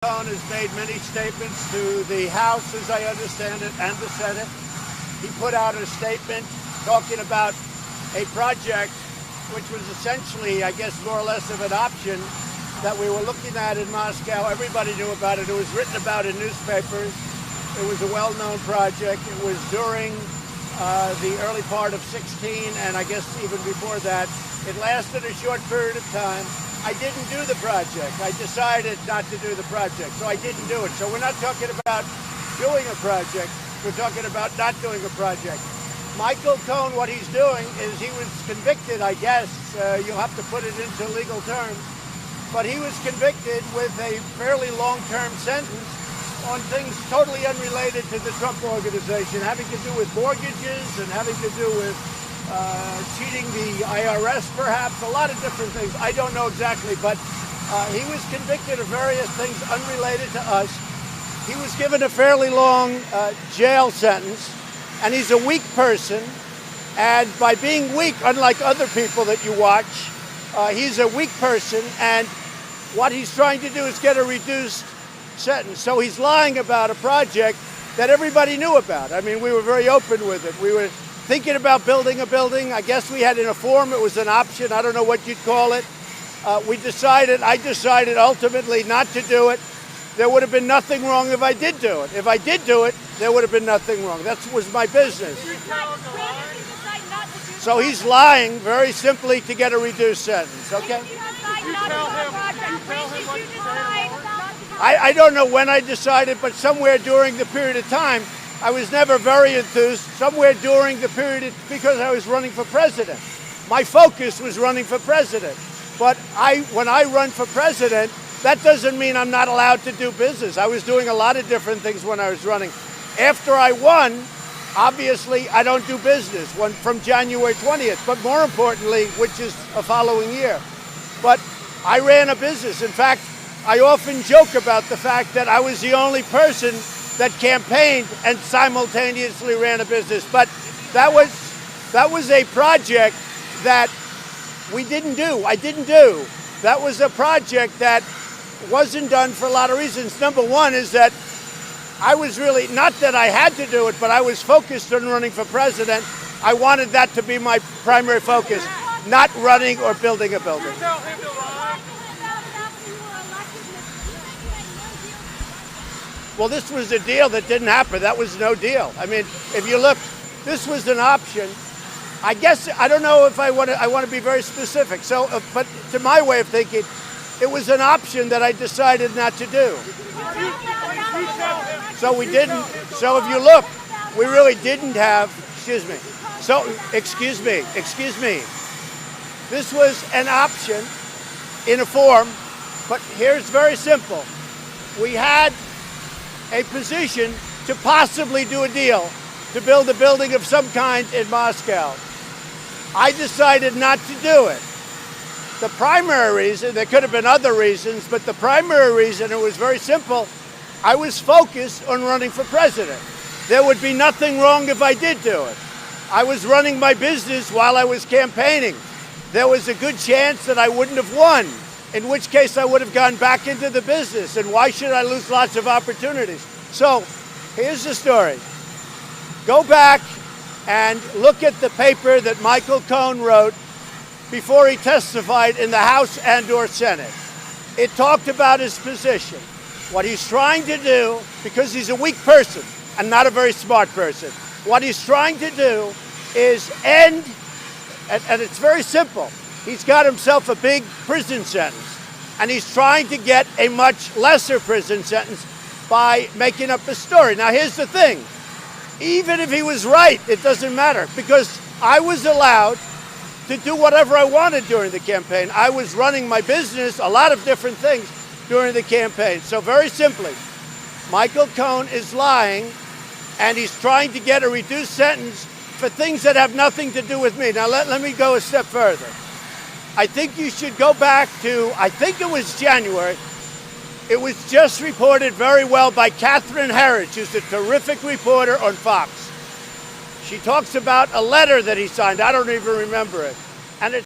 Cohen has made many statements to the House, as I understand it, and the Senate. He put out a statement talking about a project which was essentially, I guess, more or less of an option that we were looking at in Moscow. Everybody knew about it. It was written about in newspapers. It was a well-known project. It was during the early part of 16, and I guess even before that. It lasted a short period of time. I didn't do the project. I decided not to do the project, so I didn't do it. So we're not talking about doing a project. We're talking about not doing a project. Michael Cohen, what he's doing is he was convicted, I guess. You'll have to put it into legal terms. But he was convicted with a fairly long-term sentence on things totally unrelated to the Trump organization, having to do with mortgages and having to do with cheating the IRS, perhaps, a lot of different things. I don't know exactly, but he was convicted of various things unrelated to us. He was given a fairly long jail sentence, and he's a weak person. And by being weak, unlike other people that you watch, he's a weak person, and what he's trying to do is get a reduced sentence. So he's lying about a project that everybody knew about. I mean, we were very open with it. We were thinking about building a building. I guess we had in a form, it was an option. I don't know what you'd call it. I decided ultimately not to do it. There would have been nothing wrong if I did do it. If I did do it, there would have been nothing wrong. That was my business. So he's lying very simply to get a reduced sentence, okay? I don't know when I decided, but somewhere during the period of time, I was never very enthused, somewhere during the period, because I was running for president. My focus was running for president. But when I run for president, that doesn't mean I'm not allowed to do business. I was doing a lot of different things when I was running. After I won, obviously, I don't do business from January 20th, but more importantly, which is a following year. But I ran a business. In fact, I often joke about the fact that I was the only person that campaigned and simultaneously ran a business. But that was a project that we didn't do. I didn't do. That was a project that wasn't done for a lot of reasons. Number one is that I was really, not that I had to do it, but I was focused on running for president. I wanted that to be my primary focus, not running or building a building. Well, this was a deal that didn't happen. That was no deal. I mean, if you look, this was an option. I guess, I don't know if I want to be very specific. So, but to my way of thinking, it was an option that I decided not to do. So we didn't. So if you look, we really didn't have, excuse me. This was an option in a form, but here's very simple. We had a position to possibly do a deal to build a building of some kind in Moscow. I decided not to do it. The primary reason, there could have been other reasons, but the primary reason, it was very simple. I was focused on running for president. There would be nothing wrong if I did do it. I was running my business while I was campaigning. There was a good chance that I wouldn't have won, in which case I would have gone back into the business. And why should I lose lots of opportunities? So here's the story. Go back and look at the paper that Michael Cohen wrote before he testified in the House and/or Senate. It talked about his position. What he's trying to do, because he's a weak person and not a very smart person, what he's trying to do is end, and it's very simple. He's got himself a big prison sentence, and he's trying to get a much lesser prison sentence by making up a story. Now, here's the thing. Even if he was right, it doesn't matter, because I was allowed to do whatever I wanted during the campaign. I was running my business, a lot of different things during the campaign. So very simply, Michael Cohen is lying, and he's trying to get a reduced sentence for things that have nothing to do with me. Now, let me go a step further. I think you should go back to, I think it was January. It was just reported very well by Catherine Herridge, who's a terrific reporter on Fox. She talks about a letter that he signed. I don't even remember it. And it